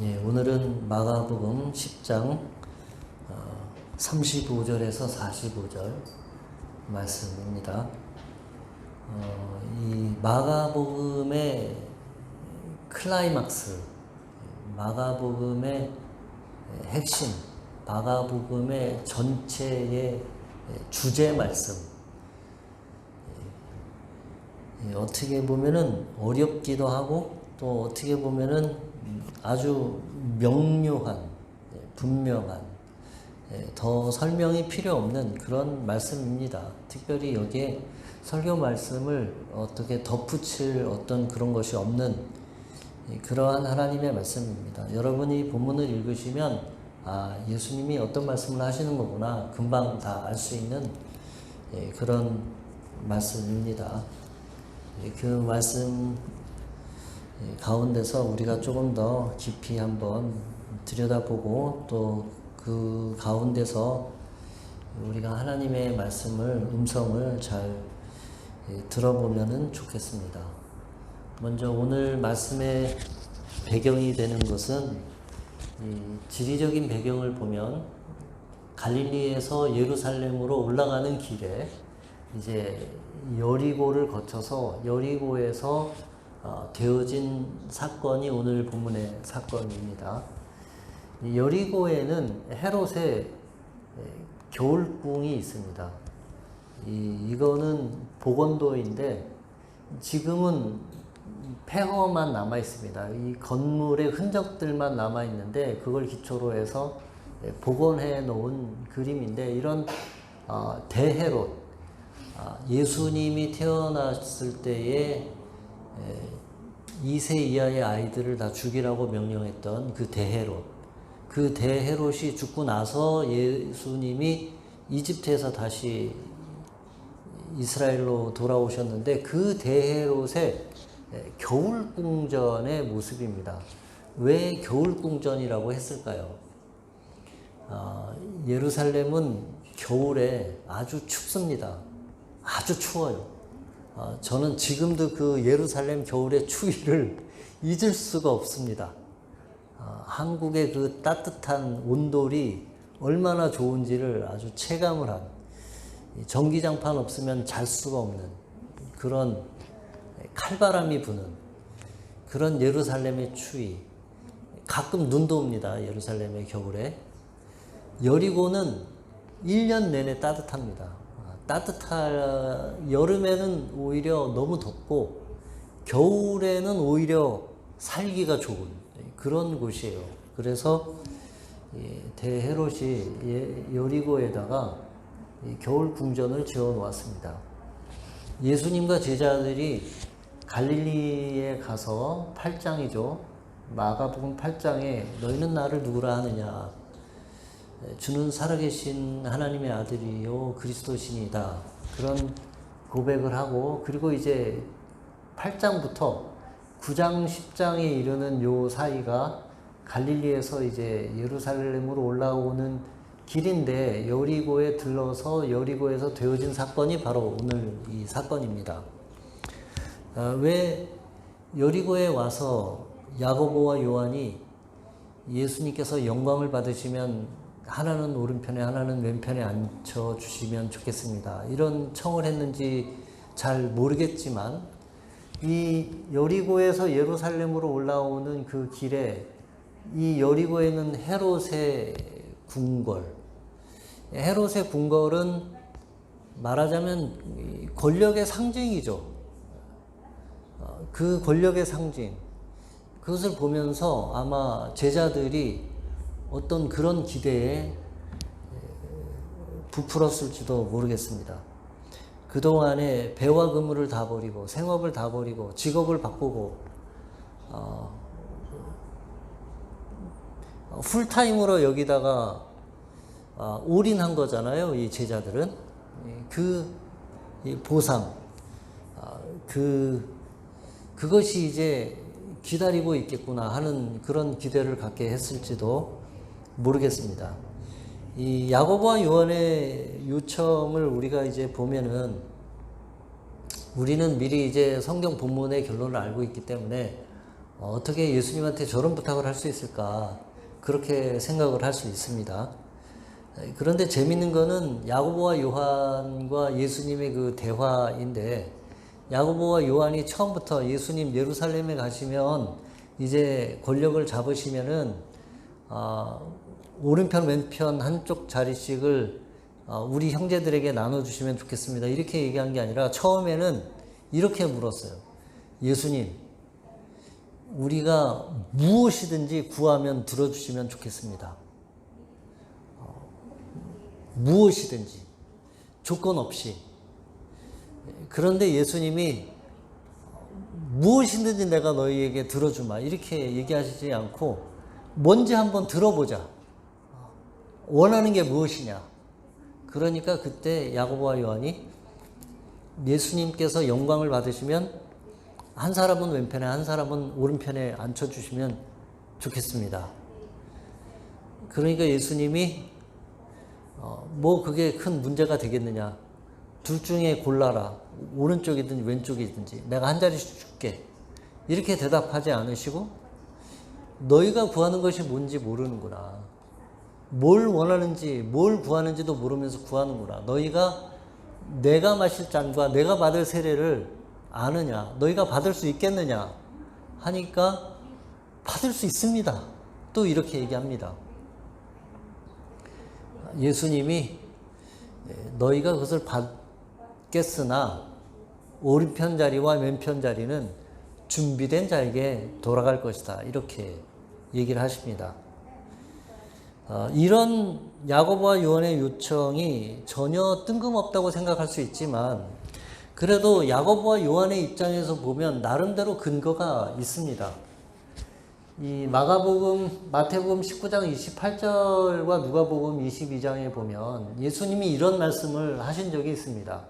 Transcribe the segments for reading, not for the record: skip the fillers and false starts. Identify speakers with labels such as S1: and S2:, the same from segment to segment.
S1: 예, 오늘은 마가복음 10장 35절에서 45절 말씀입니다. 이 마가복음의 클라이막스, 마가복음의 핵심, 마가복음의 전체의 주제 말씀, 어떻게 보면은 어렵기도 하고 또 어떻게 보면은 아주 명료한, 분명한, 더 설명이 필요 없는 그런 말씀입니다. 특별히 여기에 설교 말씀을 어떻게 덧붙일 어떤 그런 것이 없는 그러한 하나님의 말씀입니다. 여러분이 본문을 읽으시면 예수님이 어떤 말씀을 하시는 거구나 금방 다 알 수 있는 그런 말씀입니다. 그 말씀 가운데서 우리가 조금 더 깊이 한번 들여다보고 또 그 가운데서 우리가 하나님의 말씀을, 음성을 잘 들어보면 좋겠습니다. 먼저 오늘 말씀의 배경이 되는 것은 지리적인 배경을 보면 갈릴리에서 예루살렘으로 올라가는 길에 이제 여리고를 거쳐서 여리고에서 되어진 사건이 오늘 본문의 사건입니다. 여리고에는 헤롯의 겨울궁이 있습니다. 이거는 보건도인데 지금은 폐허만 남아 있습니다. 이 건물의 흔적들만 남아 있는데 그걸 기초로 해서 복원해 놓은 그림인데 이런 대헤롯, 예수님이 태어났을 때에 2세 이하의 아이들을 다 죽이라고 명령했던 그 대헤롯, 그 대헤롯이 죽고 나서 예수님이 이집트에서 다시 이스라엘로 돌아오셨는데 그 대헤롯의 겨울궁전의 모습입니다. 왜 겨울궁전이라고 했을까요? 예루살렘은 겨울에 아주 춥습니다. 아주 추워요. 저는 지금도 그 예루살렘 겨울의 추위를 잊을 수가 없습니다. 한국의 그 따뜻한 온돌이 얼마나 좋은지를 아주 체감을 한, 전기장판 없으면 잘 수가 없는 그런 칼바람이 부는 그런 예루살렘의 추위. 가끔 눈도 옵니다. 예루살렘의 겨울에. 여리고는 1년 내내 따뜻합니다. 여름에는 오히려 너무 덥고 겨울에는 오히려 살기가 좋은 그런 곳이에요. 그래서 대헤롯이 여리고에다가 겨울 궁전을 지어 놓았습니다. 예수님과 제자들이 갈릴리에 가서 8장이죠. 마가복음 8장에 너희는 나를 누구라 하느냐? 주는 살아계신 하나님의 아들이요 그리스도시니다. 그런 고백을 하고 그리고 이제 8장부터 9장 10장에 이르는 요 사이가 갈릴리에서 이제 예루살렘으로 올라오는 길인데 여리고에 들러서 여리고에서 되어진 사건이 바로 오늘 이 사건입니다. 왜 여리고에 와서 야고보와 요한이 예수님께서 영광을 받으시면 하나는 오른편에 하나는 왼편에 앉혀주시면 좋겠습니다. 이런 청을 했는지 잘 모르겠지만 이 여리고에서 예루살렘으로 올라오는 그 길에 이 여리고에는 헤롯의 궁궐, 헤롯의 궁궐은 말하자면 권력의 상징이죠. 그 권력의 상징, 그것을 보면서 아마 제자들이 어떤 그런 기대에 부풀었을지도 모르겠습니다. 그동안에 배와 그물을 다 버리고 생업을 다 버리고 직업을 바꾸고 풀타임으로 여기다가 올인한 거잖아요. 이 제자들은 그 보상, 그것이 이제 기다리고 있겠구나 하는 그런 기대를 갖게 했을지도 모르겠습니다. 이 야고보와 요한의 요청을 우리가 이제 보면은 우리는 미리 이제 성경 본문의 결론을 알고 있기 때문에 어떻게 예수님한테 저런 부탁을 할 수 있을까? 그렇게 생각을 할 수 있습니다. 그런데 재밌는 거는 야고보와 요한과 예수님의 그 대화인데, 야고보와 요한이 처음부터 예수님 예루살렘에 가시면 이제 권력을 잡으시면은 오른편 왼편 한쪽 자리씩을 우리 형제들에게 나눠주시면 좋겠습니다. 이렇게 얘기한 게 아니라 처음에는 이렇게 물었어요. 예수님, 우리가 무엇이든지 구하면 들어주시면 좋겠습니다. 무엇이든지 조건 없이. 그런데 예수님이 무엇이든지 내가 너희에게 들어주마 이렇게 얘기하시지 않고 뭔지 한번 들어보자. 원하는 게 무엇이냐. 그러니까 그때 야고보와 요한이 예수님께서 영광을 받으시면 한 사람은 왼편에 한 사람은 오른편에 앉혀주시면 좋겠습니다. 그러니까 예수님이 뭐 그게 큰 문제가 되겠느냐. 둘 중에 골라라. 오른쪽이든지 왼쪽이든지 내가 한 자리씩 줄게. 이렇게 대답하지 않으시고 너희가 구하는 것이 뭔지 모르는구나. 뭘 원하는지 뭘 구하는지도 모르면서 구하는구나. 너희가 내가 마실 잔과 내가 받을 세례를 아느냐. 너희가 받을 수 있겠느냐 하니까 받을 수 있습니다. 또 이렇게 얘기합니다. 예수님이 너희가 그것을 받겠으나 오른편 자리와 왼편 자리는 준비된 자에게 돌아갈 것이다. 이렇게 얘기를 하십니다. 이런 야고보와 요한의 요청이 전혀 뜬금없다고 생각할 수 있지만 그래도 야고보와 요한의 입장에서 보면 나름대로 근거가 있습니다. 이 마태복음 19장 28절과 누가복음 22장에 보면 예수님이 이런 말씀을 하신 적이 있습니다.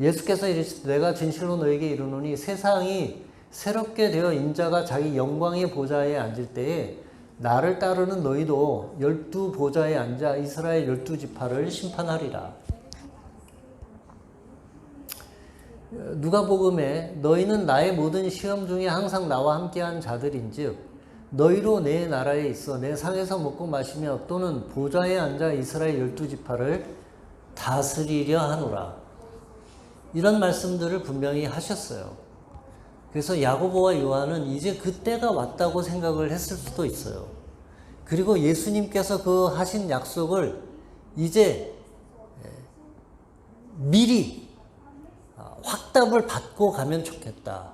S1: 예수께서 이르시되 내가 진실로 너에게 이르노니 세상이 새롭게 되어 인자가 자기 영광의 보좌에 앉을 때에 나를 따르는 너희도 12 보좌에 앉아 이스라엘 12지파를 심판하리라. 누가복음에 너희는 나의 모든 시험 중에 항상 나와 함께한 자들인즉 너희로 내 나라에 있어 내 상에서 먹고 마시며 또는 보좌에 앉아 이스라엘 12지파를 다스리려 하노라. 이런 말씀들을 분명히 하셨어요. 그래서 야고보와 요한은 이제 그때가 왔다고 생각을 했을 수도 있어요. 그리고 예수님께서 그 하신 약속을 이제 미리 확답을 받고 가면 좋겠다.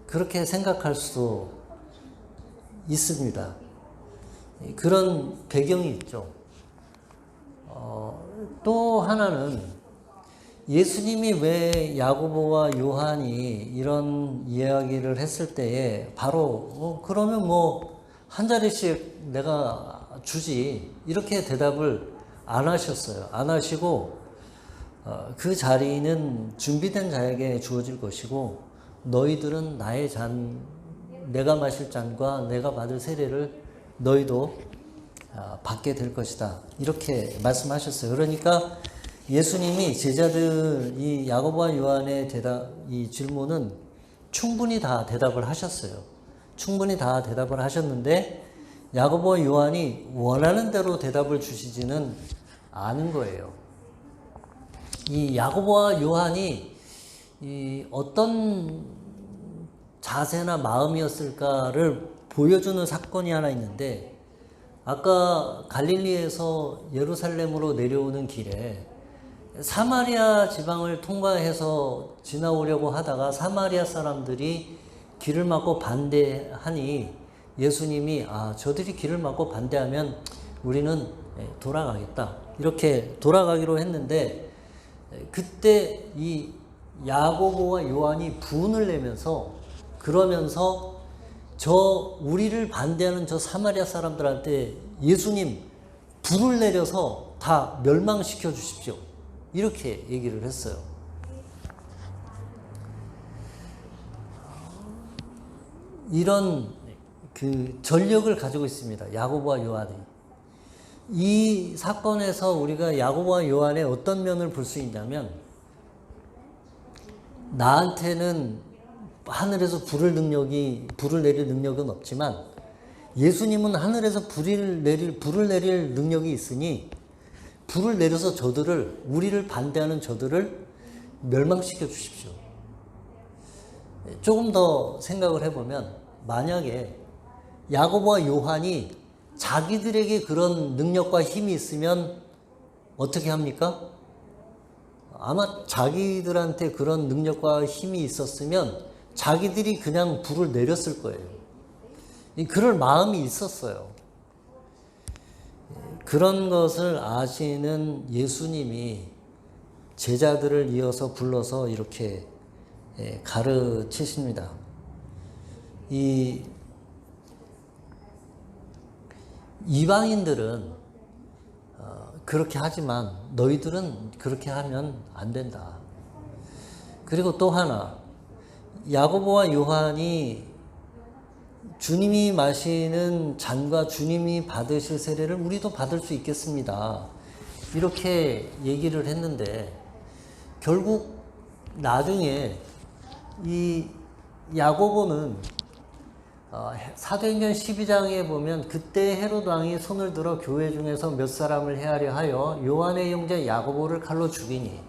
S1: 그렇게 생각할 수도 있습니다. 그런 배경이 있죠. 또 하나는 예수님이 왜 야고보와 요한이 이런 이야기를 했을 때에 바로 그러면 뭐 한 자리씩 내가 주지 이렇게 대답을 안 하셨어요. 안 하시고 그 자리는 준비된 자에게 주어질 것이고 너희들은 나의 잔 내가 마실 잔과 내가 받을 세례를 너희도 받게 될 것이다. 이렇게 말씀하셨어요. 그러니까 예수님이 제자들 이 야고보와 요한의 이 질문은 충분히 다 대답을 하셨어요. 충분히 다 대답을 하셨는데 야고보와 요한이 원하는 대로 대답을 주시지는 않은 거예요. 이 야고보와 요한이 이 어떤 자세나 마음이었을까를 보여주는 사건이 하나 있는데 아까 갈릴리에서 예루살렘으로 내려오는 길에 사마리아 지방을 통과해서 지나오려고 하다가 사마리아 사람들이 길을 막고 반대하니 예수님이 저들이 길을 막고 반대하면 우리는 돌아가겠다. 이렇게 돌아가기로 했는데 그때 이 야고보와 요한이 분을 내면서 그러면서 우리를 반대하는 저 사마리아 사람들한테 예수님 불을 내려서 다 멸망시켜 주십시오. 이렇게 얘기를 했어요. 이런 그 전력을 가지고 있습니다. 야고보와 요한이. 이 사건에서 우리가 야고보와 요한의 어떤 면을 볼 수 있냐면 나한테는 하늘에서 불을 내릴 능력은 없지만 예수님은 하늘에서 불을 내릴 능력이 있으니 불을 내려서 우리를 반대하는 저들을 멸망시켜 주십시오. 조금 더 생각을 해보면 만약에 야고보와 요한이 자기들에게 그런 능력과 힘이 있으면 어떻게 합니까? 아마 자기들한테 그런 능력과 힘이 있었으면 자기들이 그냥 불을 내렸을 거예요. 그럴 마음이 있었어요. 그런 것을 아시는 예수님이 제자들을 이어서 불러서 이렇게 가르치십니다. 이 이방인들은 그렇게 하지만 너희들은 그렇게 하면 안 된다. 그리고 또 하나, 야고보와 요한이 주님이 마시는 잔과 주님이 받으실 세례를 우리도 받을 수 있겠습니다. 이렇게 얘기를 했는데 결국 나중에 이 야고보는 사도행전 12장에 보면 그때 헤롯 왕이 손을 들어 교회 중에서 몇 사람을 헤아려 하여 요한의 형제 야고보를 칼로 죽이니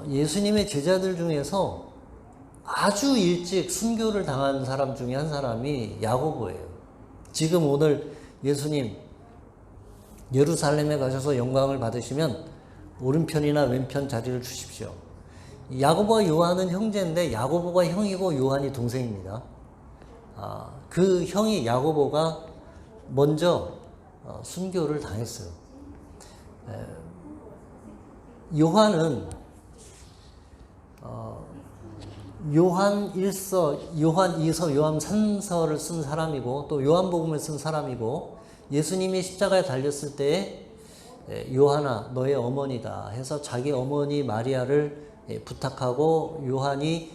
S1: 예수님의 제자들 중에서 아주 일찍 순교를 당한 사람 중에 한 사람이 야고보예요. 지금 오늘 예수님 예루살렘에 가셔서 영광을 받으시면 오른편이나 왼편 자리를 주십시오. 야고보와 요한은 형제인데 야고보가 형이고 요한이 동생입니다. 그 형이 야고보가 먼저 순교를 당했어요. 요한은 요한 1서, 요한 2서, 요한 3서를 쓴 사람이고 또 요한복음을 쓴 사람이고 예수님이 십자가에 달렸을 때 요한아 너의 어머니다 해서 자기 어머니 마리아를 부탁하고 요한이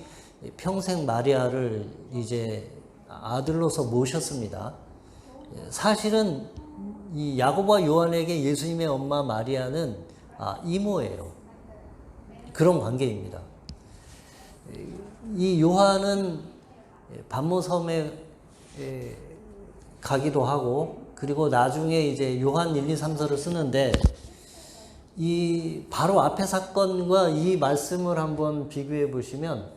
S1: 평생 마리아를 이제 아들로서 모셨습니다. 사실은 이 야고보와 요한에게 예수님의 엄마 마리아는 이모예요. 그런 관계입니다. 이 요한은 반모섬에 가기도 하고 그리고 나중에 이제 요한 1, 2, 3서를 쓰는데 이 바로 앞의 사건과 이 말씀을 한번 비교해 보시면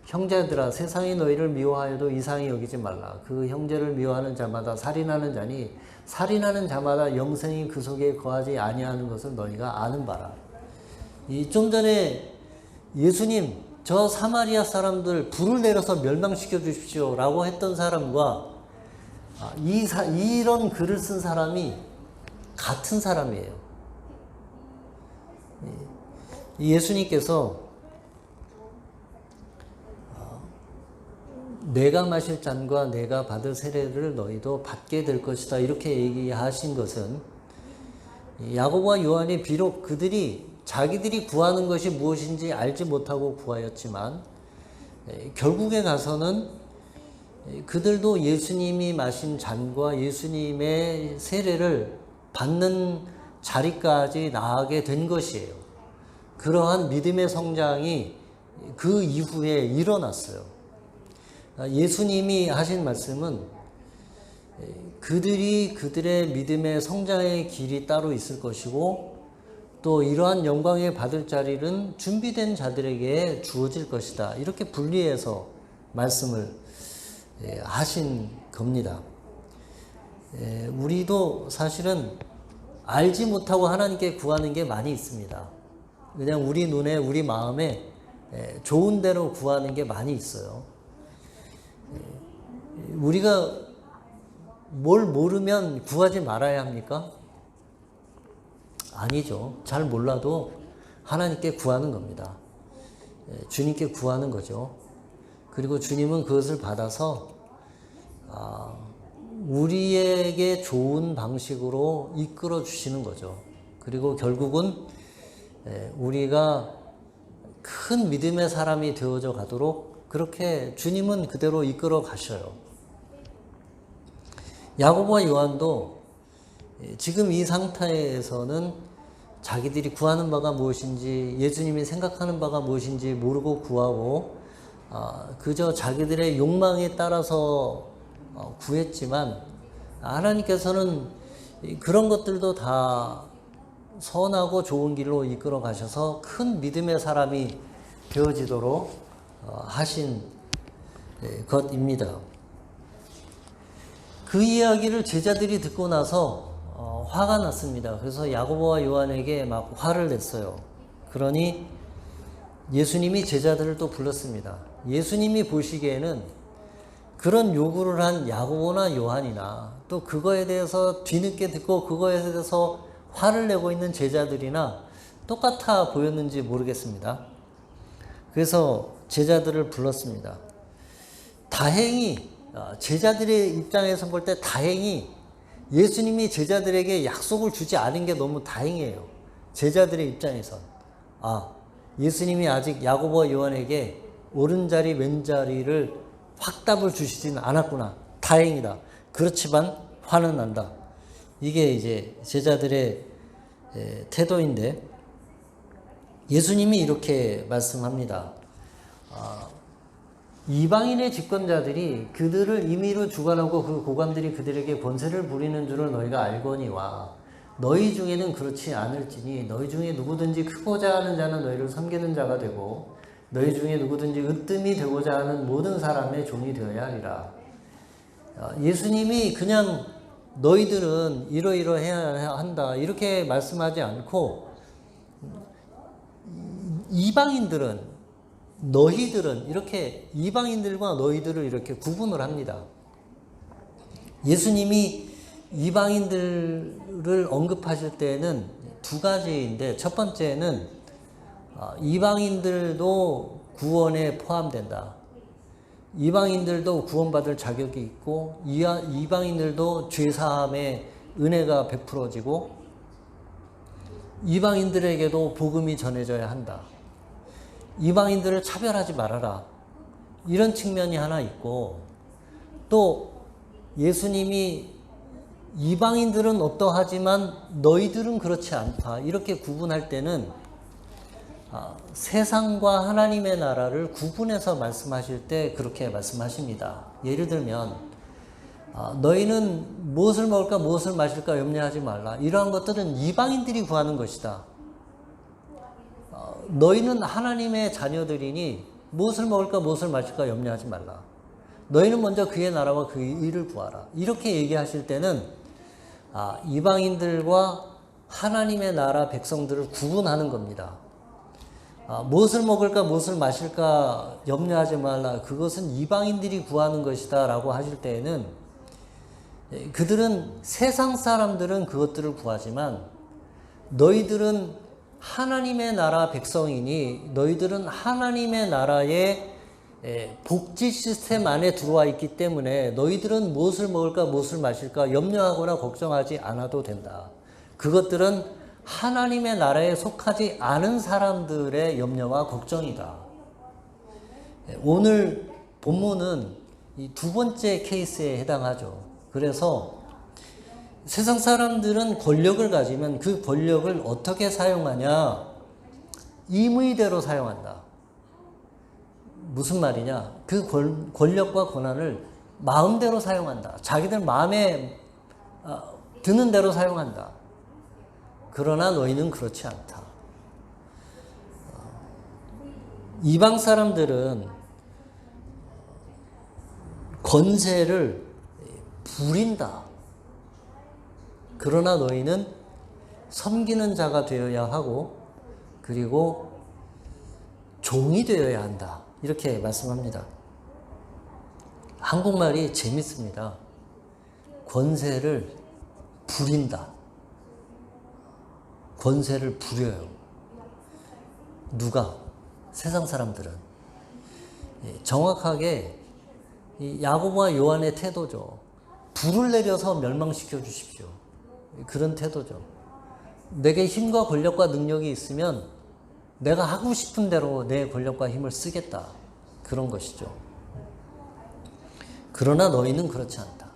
S1: 형제들아 세상이 너희를 미워하여도 이상히 여기지 말라. 그 형제를 미워하는 자마다 살인하는 자니 살인하는 자마다 영생이 그 속에 거하지 아니하는 것을 너희가 아는 바라. 좀 전에 예수님 저 사마리아 사람들 불을 내려서 멸망시켜 주십시오 라고 했던 사람과 이런 글을 쓴 사람이 같은 사람이에요. 예수님께서 내가 마실 잔과 내가 받을 세례를 너희도 받게 될 것이다 이렇게 얘기하신 것은 야고보와 요한이 비록 자기들이 구하는 것이 무엇인지 알지 못하고 구하였지만 결국에 가서는 그들도 예수님이 마신 잔과 예수님의 세례를 받는 자리까지 나아가게 된 것이에요. 그러한 믿음의 성장이 그 이후에 일어났어요. 예수님이 하신 말씀은 그들의 믿음의 성장의 길이 따로 있을 것이고 또 이러한 영광에 받을 자리는 준비된 자들에게 주어질 것이다. 이렇게 분리해서 말씀을 하신 겁니다. 우리도 사실은 알지 못하고 하나님께 구하는 게 많이 있습니다. 그냥 우리 눈에 우리 마음에 좋은 대로 구하는 게 많이 있어요. 우리가 뭘 모르면 구하지 말아야 합니까? 아니죠. 잘 몰라도 하나님께 구하는 겁니다. 주님께 구하는 거죠. 그리고 주님은 그것을 받아서 우리에게 좋은 방식으로 이끌어 주시는 거죠. 그리고 결국은 우리가 큰 믿음의 사람이 되어져 가도록 그렇게 주님은 그대로 이끌어 가셔요. 야고보와 요한도 지금 이 상태에서는 자기들이 구하는 바가 무엇인지 예수님이 생각하는 바가 무엇인지 모르고 구하고 그저 자기들의 욕망에 따라서 구했지만 하나님께서는 그런 것들도 다 선하고 좋은 길로 이끌어 가셔서 큰 믿음의 사람이 되어지도록 하신 것입니다. 그 이야기를 제자들이 듣고 나서 화가 났습니다. 그래서 야고보와 요한에게 막 화를 냈어요. 그러니 예수님이 제자들을 또 불렀습니다. 예수님이 보시기에는 그런 요구를 한 야고보나 요한이나 또 그거에 대해서 뒤늦게 듣고 그거에 대해서 화를 내고 있는 제자들이나 똑같아 보였는지 모르겠습니다. 그래서 제자들을 불렀습니다. 다행히 제자들의 입장에서 볼 때 다행히 예수님이 제자들에게 약속을 주지 않은 게 너무 다행이에요. 제자들의 입장에선 예수님이 아직 야고보와 요한에게 오른자리 왼자리를 확답을 주시진 않았구나. 다행이다. 그렇지만 화는 난다. 이게 이제 제자들의 태도인데 예수님이 이렇게 말씀합니다. 이방인의 집권자들이 그들을 임의로 주관하고 그 고관들이 그들에게 권세를 부리는 줄을 너희가 알거니와 너희 중에는 그렇지 않을지니 너희 중에 누구든지 크고자 하는 자는 너희를 섬기는 자가 되고 너희 중에 누구든지 으뜸이 되고자 하는 모든 사람의 종이 되어야 하리라. 예수님이 그냥 너희들은 이러이러해야 한다 이렇게 말씀하지 않고 이방인들은 너희들은 이렇게 이방인들과 너희들을 이렇게 구분을 합니다. 예수님이 이방인들을 언급하실 때는 두 가지인데 첫 번째는 이방인들도 구원에 포함된다. 이방인들도 구원받을 자격이 있고 이방인들도 죄사함의 은혜가 베풀어지고 이방인들에게도 복음이 전해져야 한다. 이방인들을 차별하지 말아라. 이런 측면이 하나 있고 또 예수님이 이방인들은 어떠하지만 너희들은 그렇지 않다. 이렇게 구분할 때는 세상과 하나님의 나라를 구분해서 말씀하실 때 그렇게 말씀하십니다. 예를 들면 너희는 무엇을 먹을까 무엇을 마실까 염려하지 말라. 이러한 것들은 이방인들이 구하는 것이다. 너희는 하나님의 자녀들이니 무엇을 먹을까 무엇을 마실까 염려하지 말라. 너희는 먼저 그의 나라와 그의 의를 구하라. 이렇게 얘기하실 때는 이방인들과 하나님의 나라 백성들을 구분하는 겁니다. 무엇을 먹을까 무엇을 마실까 염려하지 말라. 그것은 이방인들이 구하는 것이다 라고 하실 때에는 그들은 세상 사람들은 그것들을 구하지만 너희들은 하나님의 나라 백성이니 너희들은 하나님의 나라의 복지 시스템 안에 들어와 있기 때문에 너희들은 무엇을 먹을까 무엇을 마실까 염려하거나 걱정하지 않아도 된다. 그것들은 하나님의 나라에 속하지 않은 사람들의 염려와 걱정이다. 오늘 본문은 이 두 번째 케이스에 해당하죠. 그래서 세상 사람들은 권력을 가지면 그 권력을 어떻게 사용하냐? 임의대로 사용한다. 무슨 말이냐? 그 권력과 권한을 마음대로 사용한다. 자기들 마음에 드는 대로 사용한다. 그러나 너희는 그렇지 않다. 이방 사람들은 권세를 부린다. 그러나 너희는 섬기는 자가 되어야 하고 그리고 종이 되어야 한다. 이렇게 말씀합니다. 한국말이 재밌습니다. 권세를 부린다. 권세를 부려요. 누가? 세상 사람들은. 정확하게 야고보와 요한의 태도죠. 불을 내려서 멸망시켜 주십시오. 그런 태도죠. 내게 힘과 권력과 능력이 있으면 내가 하고 싶은 대로 내 권력과 힘을 쓰겠다. 그런 것이죠. 그러나 너희는 그렇지 않다.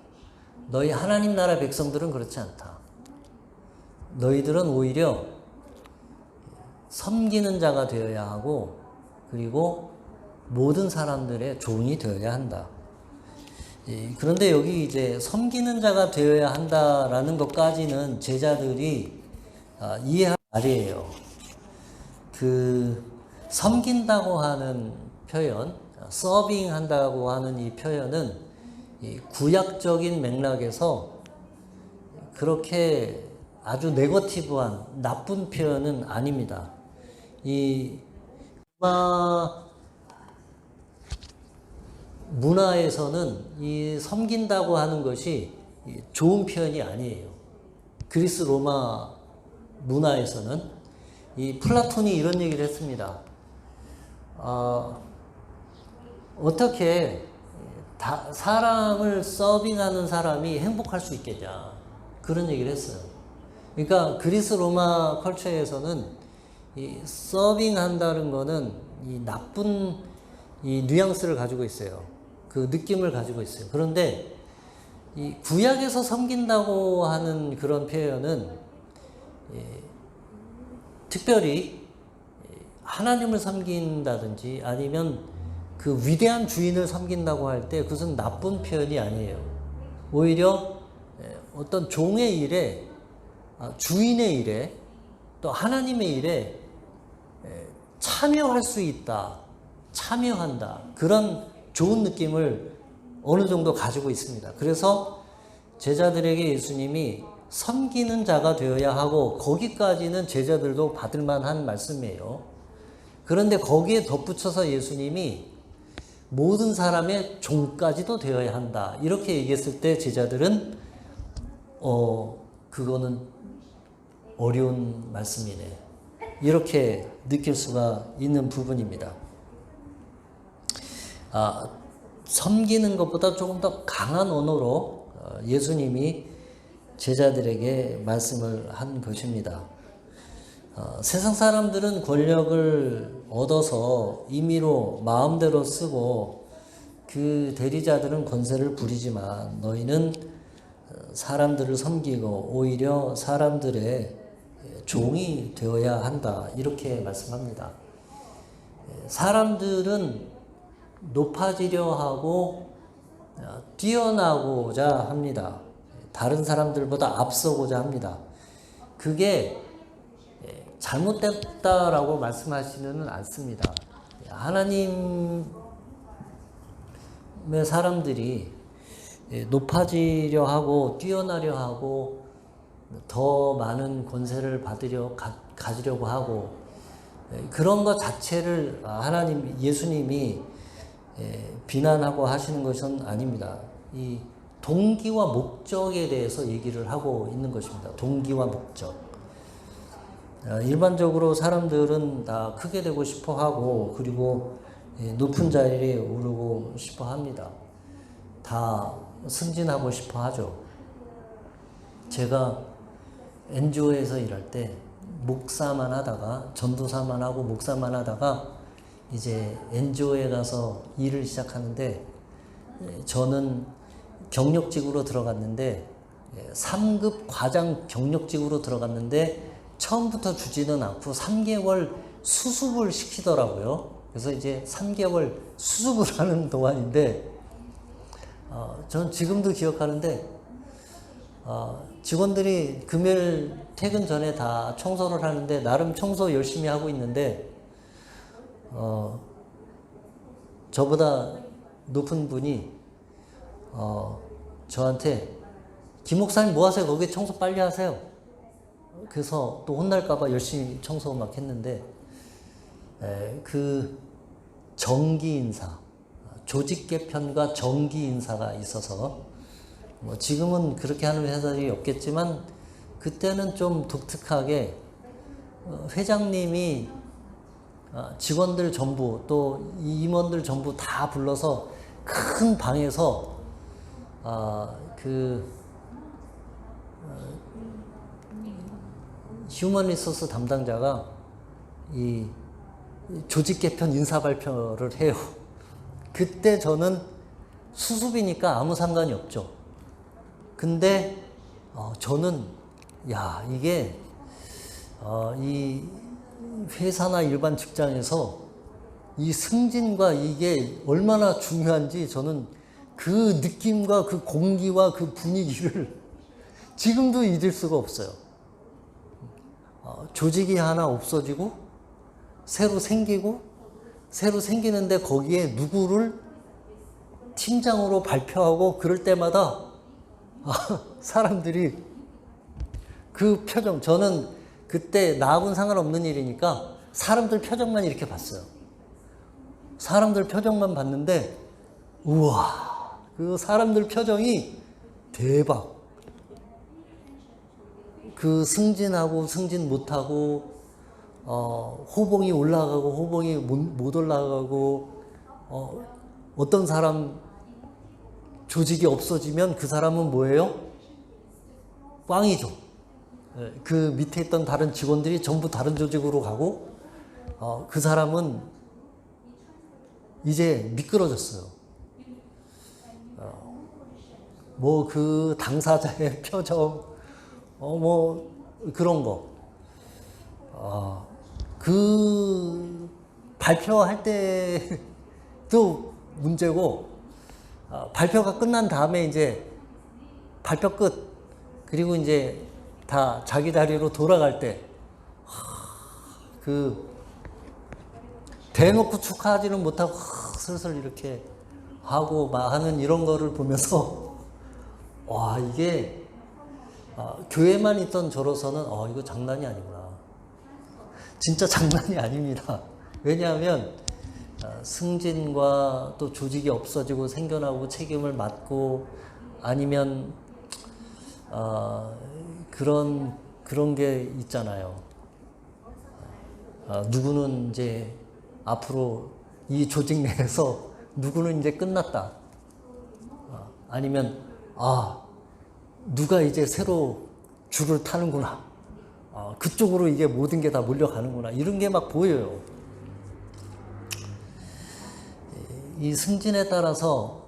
S1: 너희 하나님 나라 백성들은 그렇지 않다. 너희들은 오히려 섬기는 자가 되어야 하고 그리고 모든 사람들의 종이 되어야 한다. 그런데 여기 이제 섬기는 자가 되어야 한다라는 것까지는 제자들이 이해할 말이에요. 그 섬긴다고 하는 표현, 서빙한다고 하는 이 표현은 이 구약적인 맥락에서 그렇게 아주 네거티브한 나쁜 표현은 아닙니다. 이 문화에서는 이 섬긴다고 하는 것이 좋은 표현이 아니에요. 그리스 로마 문화에서는 이 플라톤이 이런 얘기를 했습니다. 어떻게 사람을 서빙하는 사람이 행복할 수 있겠냐, 그런 얘기를 했어요. 그러니까 그리스 로마 컬처에서는 이 서빙한다는 거는 이 나쁜 이 뉘앙스를 가지고 있어요. 그 느낌을 가지고 있어요. 그런데 이 구약에서 섬긴다고 하는 그런 표현은 특별히 하나님을 섬긴다든지 아니면 그 위대한 주인을 섬긴다고 할 때 그것은 나쁜 표현이 아니에요. 오히려 어떤 종의 일에, 주인의 일에, 또 하나님의 일에 참여할 수 있다, 참여한다, 그런 좋은 느낌을 어느 정도 가지고 있습니다. 그래서 제자들에게 예수님이 섬기는 자가 되어야 하고, 거기까지는 제자들도 받을 만한 말씀이에요. 그런데 거기에 덧붙여서 예수님이 모든 사람의 종까지도 되어야 한다, 이렇게 얘기했을 때 제자들은 그거는 어려운 말씀이네, 이렇게 느낄 수가 있는 부분입니다. 섬기는 것보다 조금 더 강한 언어로 예수님이 제자들에게 말씀을 한 것입니다. 세상 사람들은 권력을 얻어서 임의로 마음대로 쓰고 그 대리자들은 권세를 부리지만 너희는 사람들을 섬기고 오히려 사람들의 종이 되어야 한다, 이렇게 말씀합니다. 사람들은 높아지려 하고 뛰어나고자 합니다. 다른 사람들보다 앞서고자 합니다. 그게 잘못됐다라고 말씀하시지는 않습니다. 하나님의 사람들이 높아지려 하고 뛰어나려 하고 더 많은 권세를 가지려고 하고, 그런 것 자체를 예수님이 비난하고 하시는 것은 아닙니다. 이 동기와 목적에 대해서 얘기를 하고 있는 것입니다. 동기와 목적. 일반적으로 사람들은 다 크게 되고 싶어 하고, 그리고 높은 자리에 오르고 싶어 합니다. 다 승진하고 싶어 하죠. 제가 NGO에서 일할 때 목사만 하다가, 전도사만 하고 목사만 하다가 이제 NGO에 가서 일을 시작하는데, 저는 경력직으로 들어갔는데 3급 과장 경력직으로 들어갔는데 처음부터 주지는 않고 3개월 수습을 시키더라고요. 그래서 이제 3개월 수습을 하는 동안인데, 전 지금도 기억하는데, 직원들이 금요일 퇴근 전에 다 청소를 하는데 나름 청소 열심히 하고 있는데, 저보다 높은 분이 저한테 김 목사님 뭐 하세요? 거기 청소 빨리 하세요. 그래서 또 혼날까봐 열심히 청소 막 했는데, 그 정기 인사, 조직 개편과 정기 인사가 있어서, 뭐 지금은 그렇게 하는 회사들이 없겠지만 그때는 좀 독특하게 회장님이 직원들 전부 또 임원들 전부 다 불러서 큰 방에서 휴먼 리소스 담당자가 이 조직 개편 인사 발표를 해요. 그때 저는 수습이니까 아무 상관이 없죠. 근데 저는 이게 이 회사나 일반 직장에서 이 승진과 이게 얼마나 중요한지 저는 그 느낌과 그 공기와 그 분위기를 지금도 잊을 수가 없어요. 조직이 하나 없어지고 새로 생기고 새로 생기는데 거기에 누구를 팀장으로 발표하고 그럴 때마다 사람들이 그 표정, 저는 그때 나하고는 상관없는 일이니까 사람들 표정만 이렇게 봤어요. 사람들 표정만 봤는데 우와, 그 사람들 표정이 대박. 그 승진하고 승진 못하고 호봉이 올라가고 호봉이 못 올라가고 어떤 사람 조직이 없어지면 그 사람은 뭐예요? 꽝이죠. 그 밑에 있던 다른 직원들이 전부 다른 조직으로 가고 그 사람은 이제 미끄러졌어요. 뭐 그 당사자의 표정, 뭐 그런 거. 그 발표할 때도 문제고 발표가 끝난 다음에 이제 발표 끝 그리고 이제 다 자기 자리로 돌아갈 때 그 대놓고 축하하지는 못하고 슬슬 이렇게 하고 막 하는 이런 거를 보면서 와 이게 교회만 있던 저로서는 이거 장난이 아니구나. 진짜 장난이 아닙니다. 왜냐하면 승진과 또 조직이 없어지고 생겨나고 책임을 맡고 아니면 그런 게 있잖아요. 누구는 이제 앞으로 이 조직 내에서 누구는 이제 끝났다. 아니면 누가 이제 새로 줄을 타는구나. 그쪽으로 이게 모든 게 다 몰려가는구나. 이런 게 막 보여요. 이 승진에 따라서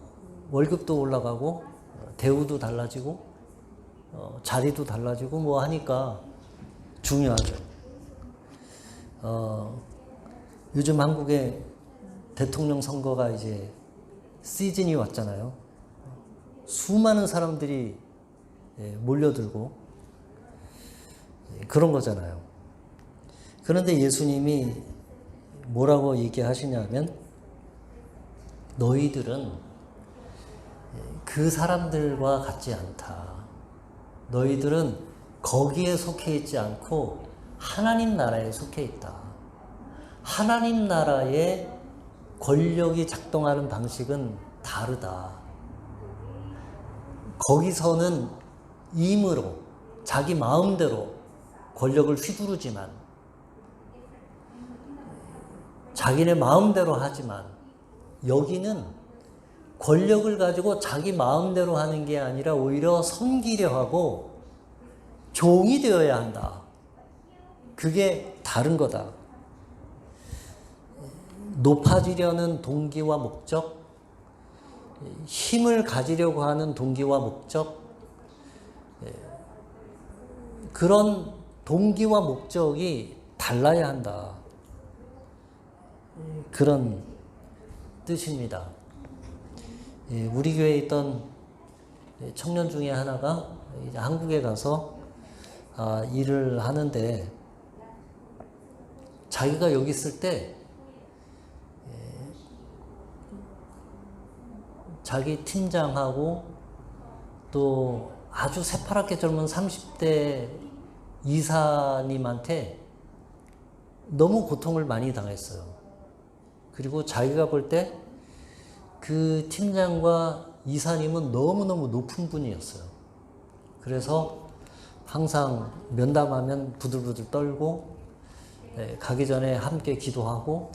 S1: 월급도 올라가고 대우도 달라지고 자리도 달라지고 뭐 하니까 중요하죠. 요즘 한국에 대통령 선거가 이제 시즌이 왔잖아요. 수많은 사람들이 몰려들고 그런 거잖아요. 그런데 예수님이 뭐라고 얘기하시냐면 너희들은 그 사람들과 같지 않다. 너희들은 거기에 속해 있지 않고 하나님 나라에 속해 있다. 하나님 나라의 권력이 작동하는 방식은 다르다. 거기서는 임으로 자기 마음대로 권력을 휘두르지만 자기네 마음대로 하지만 여기는 권력을 가지고 자기 마음대로 하는 게 아니라 오히려 섬기려 하고 종이 되어야 한다. 그게 다른 거다. 높아지려는 동기와 목적, 힘을 가지려고 하는 동기와 목적, 그런 동기와 목적이 달라야 한다. 그런 뜻입니다. 우리 교회에 있던 청년 중에 하나가 이제 한국에 가서 일을 하는데 자기가 여기 있을 때 자기 팀장하고 또 아주 새파랗게 젊은 30대 이사님한테 너무 고통을 많이 당했어요. 그리고 자기가 볼 때 그 팀장과 이사님은 너무너무 높은 분이었어요. 그래서 항상 면담하면 부들부들 떨고 가기 전에 함께 기도하고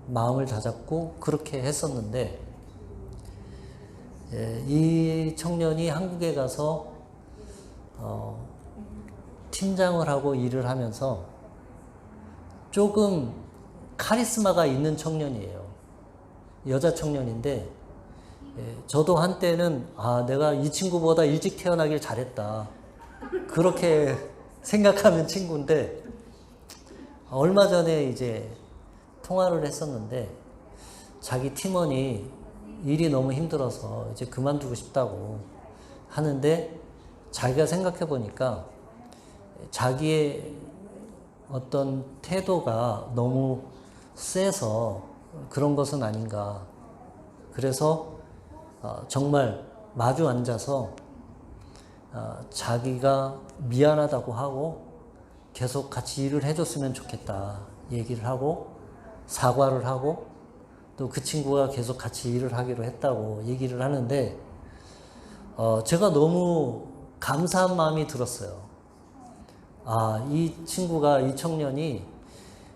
S1: 마음을 다잡고 그렇게 했었는데 이 청년이 한국에 가서 팀장을 하고 일을 하면서 조금 카리스마가 있는 청년이에요. 여자 청년인데 저도 한때는 내가 이 친구보다 일찍 태어나길 잘했다. 그렇게 생각하는 친구인데 얼마 전에 이제 통화를 했었는데 자기 팀원이 일이 너무 힘들어서 이제 그만두고 싶다고 하는데 자기가 생각해 보니까 자기의 어떤 태도가 너무 세서 그런 것은 아닌가. 그래서 정말 마주 앉아서 자기가 미안하다고 하고 계속 같이 일을 해줬으면 좋겠다 얘기를 하고 사과를 하고 또 그 친구가 계속 같이 일을 하기로 했다고 얘기를 하는데 제가 너무 감사한 마음이 들었어요. 이 친구가, 이 청년이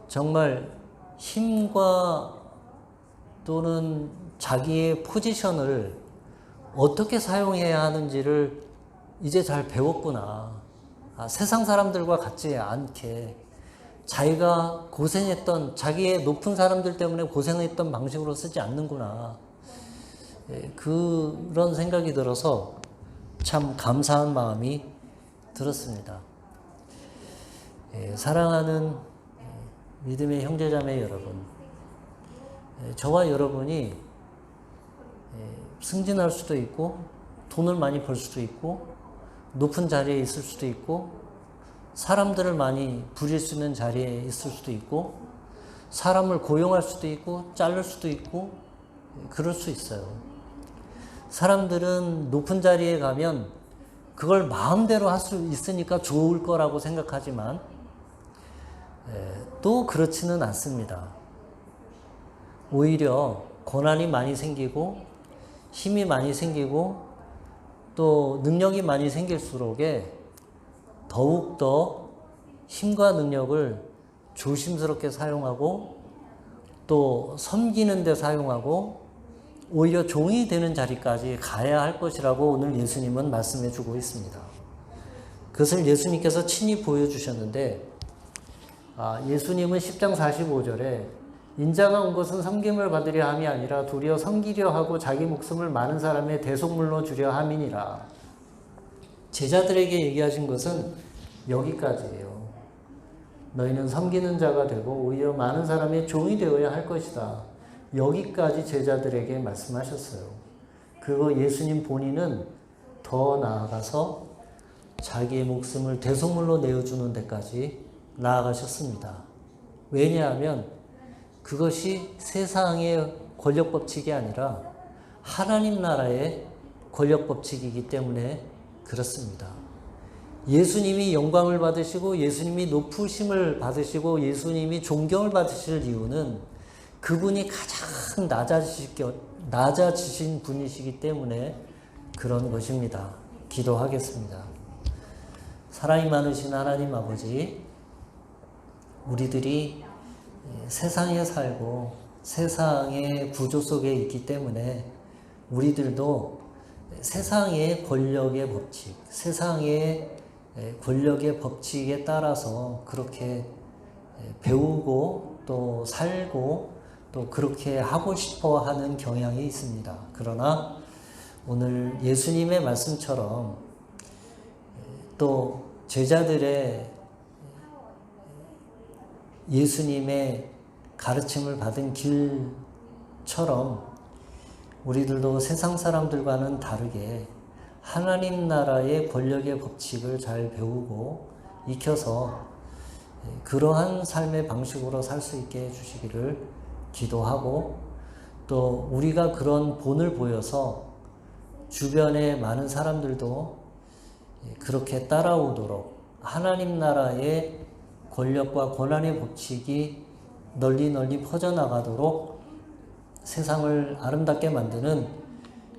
S1: 정말 힘과 또는 자기의 포지션을 어떻게 사용해야 하는지를 이제 잘 배웠구나. 세상 사람들과 같지 않게 자기가 고생했던, 자기의 높은 사람들 때문에 고생했던 방식으로 쓰지 않는구나. 그런 생각이 들어서 참 감사한 마음이 들었습니다. 사랑하는 믿음의 형제자매 여러분, 저와 여러분이 승진할 수도 있고 돈을 많이 벌 수도 있고 높은 자리에 있을 수도 있고 사람들을 많이 부릴 수 있는 자리에 있을 수도 있고 사람을 고용할 수도 있고 자를 수도 있고 그럴 수 있어요. 사람들은 높은 자리에 가면 그걸 마음대로 할 수 있으니까 좋을 거라고 생각하지만 또 그렇지는 않습니다. 오히려 고난이 많이 생기고 힘이 많이 생기고 또 능력이 많이 생길수록에 더욱더 힘과 능력을 조심스럽게 사용하고 또 섬기는 데 사용하고 오히려 종이 되는 자리까지 가야 할 것이라고 오늘 예수님은 말씀해 주고 있습니다. 그것을 예수님께서 친히 보여주셨는데 예수님은 10장 45절에 인자가 온 것은 섬김을 받으려 함이 아니라 도리어 섬기려 하고 자기 목숨을 많은 사람의 대속물로 주려 함이니라. 제자들에게 얘기하신 것은 여기까지예요. 너희는 섬기는 자가 되고 오히려 많은 사람의 종이 되어야 할 것이다. 여기까지 제자들에게 말씀하셨어요. 그리고 예수님 본인은 더 나아가서 자기의 목숨을 대속물로 내어주는 데까지 나아가셨습니다. 왜냐하면 그것이 세상의 권력 법칙이 아니라 하나님 나라의 권력 법칙이기 때문에 그렇습니다. 예수님이 영광을 받으시고 예수님이 높으심을 받으시고 예수님이 존경을 받으실 이유는 그분이 가장 낮아지신 분이시기 때문에 그런 것입니다. 기도하겠습니다. 사랑이 많으신 하나님 아버지, 우리들이 세상에 살고 세상의 구조 속에 있기 때문에 우리들도 세상의 권력의 법칙, 세상의 권력의 법칙에 따라서 그렇게 배우고 또 살고 또 그렇게 하고 싶어 하는 경향이 있습니다. 그러나 오늘 예수님의 말씀처럼 또 제자들의 예수님의 가르침을 받은 길처럼 우리들도 세상 사람들과는 다르게 하나님 나라의 권력의 법칙을 잘 배우고 익혀서 그러한 삶의 방식으로 살 수 있게 해주시기를 기도하고 또 우리가 그런 본을 보여서 주변의 많은 사람들도 그렇게 따라오도록 하나님 나라의 권력과 고난의 법칙이 널리 퍼져나가도록 세상을 아름답게 만드는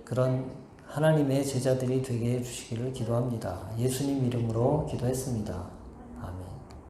S1: 그런 하나님의 제자들이 되게 해주시기를 기도합니다. 예수님 이름으로 기도했습니다.